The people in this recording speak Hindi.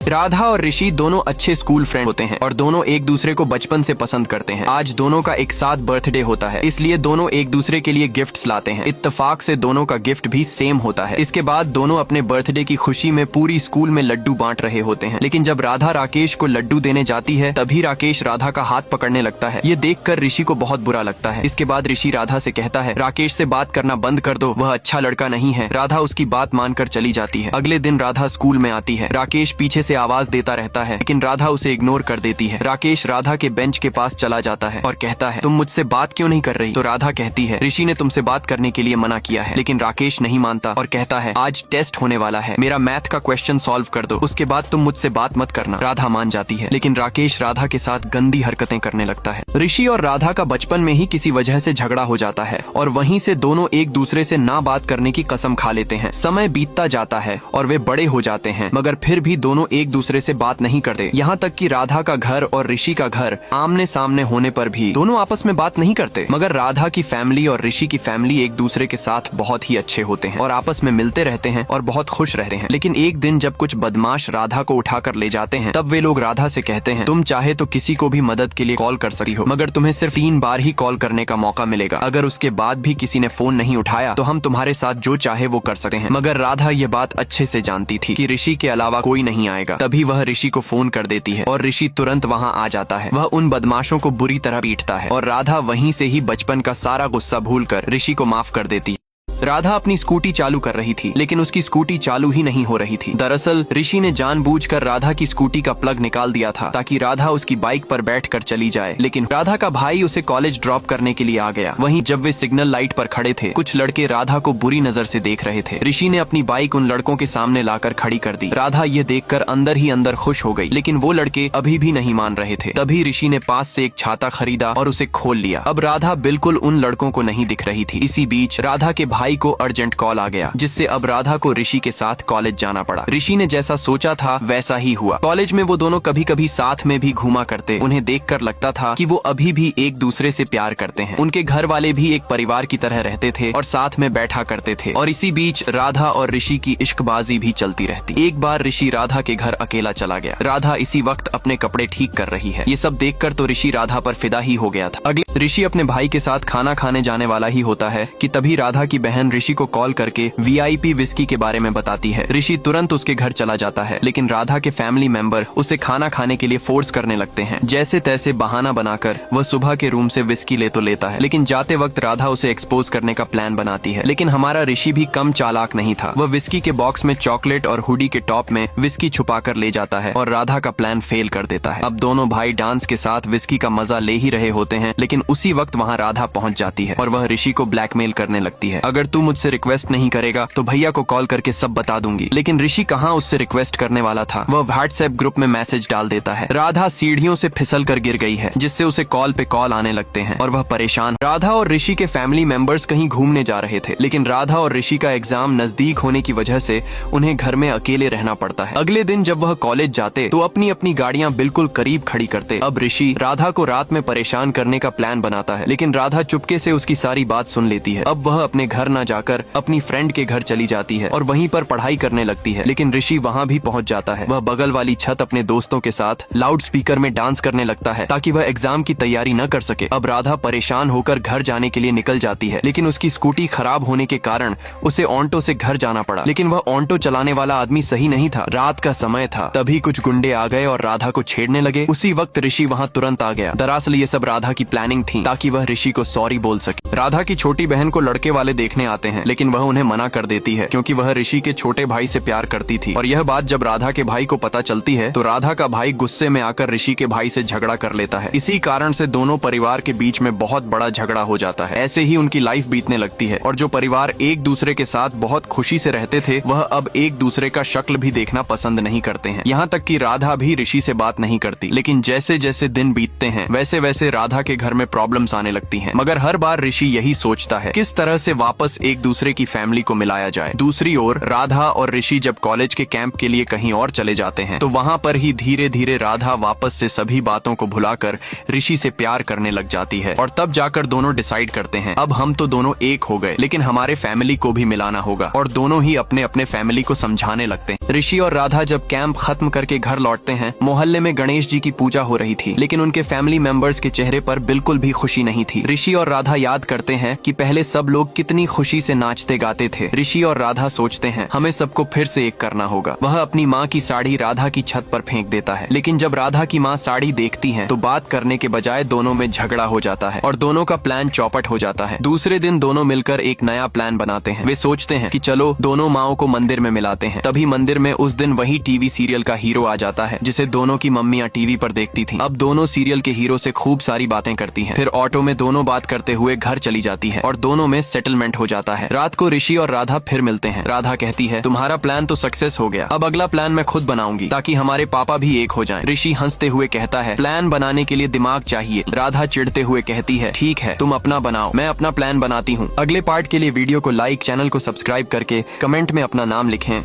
राधा और ऋषि दोनों अच्छे स्कूल फ्रेंड होते हैं और दोनों एक दूसरे को बचपन से पसंद करते हैं। आज दोनों का एक साथ बर्थडे होता है, इसलिए दोनों एक दूसरे के लिए गिफ्ट्स लाते हैं। इत्तेफाक से दोनों का गिफ्ट भी सेम होता है। इसके बाद दोनों अपने बर्थडे की खुशी में पूरी स्कूल में लड्डू बांट रहे होते हैं। लेकिन जब राधा राकेश को लड्डू देने जाती है तभी राकेश राधा का हाथ पकड़ने लगता है। ये देखकर ऋषि को बहुत बुरा लगता है। इसके बाद ऋषि राधा से कहता है, राकेश से बात करना बंद कर दो, वह अच्छा लड़का नहीं है। राधा उसकी बात मानकर चली जाती है। अगले दिन राधा स्कूल में आती है। राकेश पीछे से आवाज देता रहता है लेकिन राधा उसे इग्नोर कर देती है। राकेश राधा के बेंच के पास चला जाता है और कहता है, तुम मुझसे बात क्यों नहीं कर रही? तो राधा कहती है, ऋषि ने तुमसे बात करने के लिए मना किया है। लेकिन राकेश नहीं मानता और कहता है, आज टेस्ट होने वाला है, मेरा मैथ का क्वेश्चन सॉल्व कर दो, उसके बाद तुम मुझसे बात मत करना। राधा मान जाती है लेकिन राकेश राधा के साथ गंदी हरकतें करने लगता है। ऋषि और राधा का बचपन में ही किसी वजह से झगड़ा हो जाता है और वहीं से दोनों एक दूसरे से ना बात करने की कसम खा लेते हैं। समय बीतता जाता है और वे बड़े हो जाते हैं मगर फिर भी दोनों एक दूसरे से बात नहीं करते। यहाँ तक कि राधा का घर और ऋषि का घर आमने सामने होने पर भी दोनों आपस में बात नहीं करते। मगर राधा की फैमिली और ऋषि की फैमिली एक दूसरे के साथ बहुत ही अच्छे होते हैं और आपस में मिलते रहते हैं और बहुत खुश रहते हैं। लेकिन एक दिन जब कुछ बदमाश राधा को उठाकर ले जाते हैं तब वे लोग राधा से कहते हैं, तुम चाहे तो किसी को भी मदद के लिए कॉल कर सकती हो, मगर तुम्हें सिर्फ 3 बार ही कॉल करने का मौका मिलेगा। अगर उसके बाद भी किसी ने फोन नहीं उठाया तो हम तुम्हारे साथ जो चाहे वो कर सकते हैं। मगर राधा ये बात अच्छे से जानती थी कि ऋषि के अलावा कोई नहीं आएगा। तभी वह ऋषि को फोन कर देती है और ऋषि तुरंत वहाँ आ जाता है। वह उन बदमाशों को बुरी तरह पीटता है और राधा वहीं से ही बचपन का सारा गुस्सा भूलकर ऋषि को माफ कर देती है। राधा अपनी स्कूटी चालू कर रही थी लेकिन उसकी स्कूटी चालू ही नहीं हो रही थी। दरअसल ऋषि ने जानबूझकर राधा की स्कूटी का प्लग निकाल दिया था ताकि राधा उसकी बाइक पर बैठकर चली जाए। लेकिन राधा का भाई उसे कॉलेज ड्रॉप करने के लिए आ गया। वहीं जब वे सिग्नल लाइट पर खड़े थे कुछ लड़के राधा को बुरी नजर से देख रहे थे। ऋषि ने अपनी बाइक उन लड़कों के सामने लाकर खड़ी कर दी। राधा ये देखकर अंदर ही अंदर खुश हो गई लेकिन वो लड़के अभी भी नहीं मान रहे थे। तभी ऋषि ने पास से एक छाता खरीदा और उसे खोल लिया। अब राधा बिल्कुल उन लड़कों को नहीं दिख रही थी। इसी बीच राधा के भाई को अर्जेंट कॉल आ गया जिससे अब राधा को ऋषि के साथ कॉलेज जाना पड़ा। ऋषि ने जैसा सोचा था वैसा ही हुआ। कॉलेज में वो दोनों कभी कभी साथ में भी घूमा करते। उन्हें देखकर लगता था कि वो अभी भी एक दूसरे से प्यार करते हैं। उनके घर वाले भी एक परिवार की तरह रहते थे और साथ में बैठा करते थे। और इसी बीच राधा और ऋषि की इश्कबाजी भी चलती रहती। एक बार ऋषि राधा के घर अकेला चला गया। राधा इसी वक्त अपने कपड़े ठीक कर रही है। ये सब देखकर तो ऋषि राधा पर फिदा ही हो गया था। अगले ऋषि अपने भाई के साथ खाना खाने जाने वाला ही होता है कि तभी राधा की बहन ऋषि को कॉल करके VIP विस्की के बारे में बताती है। ऋषि तुरंत उसके घर चला जाता है लेकिन राधा के फैमिली मेंबर उसे खाना खाने के लिए फोर्स करने लगते हैं। जैसे तैसे बहाना बनाकर वह सुबह के रूम से विस्की ले तो लेता है लेकिन जाते वक्त राधा उसे एक्सपोज करने का प्लान बनाती है। लेकिन हमारा ऋषि भी कम चालाक नहीं था। वह विस्की के बॉक्स में चॉकलेट और हुडी के टॉप में विस्की छुपा कर ले जाता है और राधा का प्लान फेल कर देता है। अब दोनों भाई डांस के साथ विस्की का मजा ले ही रहे होते हैं लेकिन उसी वक्त वहाँ राधा पहुँच जाती है और वह ऋषि को ब्लैकमेल करने लगती है। अगर तू मुझसे रिक्वेस्ट नहीं करेगा तो भैया को कॉल करके सब बता दूंगी। लेकिन ऋषि कहाँ उससे रिक्वेस्ट करने वाला था। वह व्हाट्सएप ग्रुप में मैसेज डाल देता है, राधा सीढ़ियों से फिसल कर गिर गई है, जिससे उसे कॉल पे कॉल आने लगते हैं और वह परेशान। राधा और ऋषि के फैमिली मेंबर्स कहीं घूमने जा रहे थे लेकिन राधा और ऋषि का एग्जाम नजदीक होने की वजह से उन्हें घर में अकेले रहना पड़ता है। अगले दिन जब वह कॉलेज जाते तो अपनी अपनी गाड़ियां बिल्कुल करीब खड़ी करते। अब ऋषि राधा को रात में परेशान करने का प्लान बनाता है लेकिन राधा चुपके से उसकी सारी बात सुन लेती है। अब वह अपने घर न जाकर अपनी फ्रेंड के घर चली जाती है और वहीं पर पढ़ाई करने लगती है। लेकिन ऋषि वहाँ भी पहुँच जाता है। वह बगल वाली छत अपने दोस्तों के साथ लाउड स्पीकर में डांस करने लगता है ताकि वह एग्जाम की तैयारी न कर सके। अब राधा परेशान होकर घर जाने के लिए निकल जाती है लेकिन उसकी स्कूटी खराब होने के कारण उसे ऑटो से घर जाना पड़ा। लेकिन वह ऑटो चलाने वाला आदमी सही नहीं था। रात का समय था। तभी कुछ गुंडे आ गए और राधा को छेड़ने लगे। उसी वक्त ऋषि वहाँ तुरंत आ गया। दरअसल ये सब राधा की प्लानिंग थी ताकि वह ऋषि को सॉरी बोल सके। राधा की छोटी बहन को लड़के वाले देखने आते हैं लेकिन वह उन्हें मना कर देती है क्योंकि वह ऋषि के छोटे भाई से प्यार करती थी। और यह बात जब राधा के भाई को पता चलती है तो राधा का भाई गुस्से में आकर ऋषि के भाई से झगड़ा कर लेता है। इसी कारण से दोनों परिवार के बीच में बहुत बड़ा झगड़ा हो जाता है। ऐसे ही उनकी लाइफ बीतने लगती है और जो परिवार एक दूसरे के साथ बहुत खुशी से रहते थे वह अब एक दूसरे का शक्ल भी देखना पसंद नहीं करते हैं। यहाँ तक कि राधा भी ऋषि से बात नहीं करती। लेकिन जैसे जैसे दिन बीतते हैं वैसे वैसे राधा के घर में प्रॉब्लम्स आने लगती हैं। मगर हर बार ऋषि यही सोचता है किस तरह से वापस बस एक दूसरे की फैमिली को मिलाया जाए। दूसरी ओर राधा और ऋषि जब कॉलेज के कैंप के लिए कहीं और चले जाते हैं तो वहाँ पर ही धीरे धीरे राधा वापस से सभी बातों को भुलाकर ऋषि से प्यार करने लग जाती है और तब जाकर दोनों डिसाइड करते हैं अब हम तो दोनों एक हो गए, लेकिन हमारे फैमिली को भी मिलाना होगा, और दोनों ही अपने अपने फैमिली को समझाने लगते हैं। ऋषि और राधा जब कैंप खत्म करके घर लौटते हैं, मोहल्ले में गणेश जी की पूजा हो रही थी, लेकिन उनके फैमिली मेंबर्स के चेहरे पर बिल्कुल भी खुशी नहीं थी। ऋषि और राधा याद करते हैं कि पहले सब लोग कितनी खुशी से नाचते गाते थे। ऋषि और राधा सोचते हैं हमें सबको फिर से एक करना होगा। वह अपनी माँ की साड़ी राधा की छत पर फेंक देता है, लेकिन जब राधा की माँ साड़ी देखती है तो बात करने के बजाय दोनों में झगड़ा हो जाता है और दोनों का प्लान चौपट हो जाता है। दूसरे दिन दोनों मिलकर एक नया प्लान बनाते हैं। वे सोचते हैं कि चलो दोनों माओं को मंदिर में मिलाते हैं। तभी मंदिर में उस दिन वही टीवी सीरियल का हीरो आ जाता है जिसे दोनों की मम्मियाँ टीवी पर देखती थी। अब दोनों सीरियल के हीरो से खूब सारी बातें करती हैं। फिर ऑटो में दोनों बात करते हुए घर चली जाती है और दोनों में सेटलमेंट हो जाता है। रात को ऋषि और राधा फिर मिलते हैं। राधा कहती है तुम्हारा प्लान तो सक्सेस हो गया, अब अगला प्लान मैं खुद बनाऊंगी ताकि हमारे पापा भी एक हो जाएं। ऋषि हंसते हुए कहता है प्लान बनाने के लिए दिमाग चाहिए। राधा चिढ़ते हुए कहती है ठीक है तुम अपना बनाओ, मैं अपना प्लान बनाती हूँ। अगले पार्ट के लिए वीडियो को लाइक, चैनल को सब्सक्राइब करके कमेंट में अपना नाम लिखें।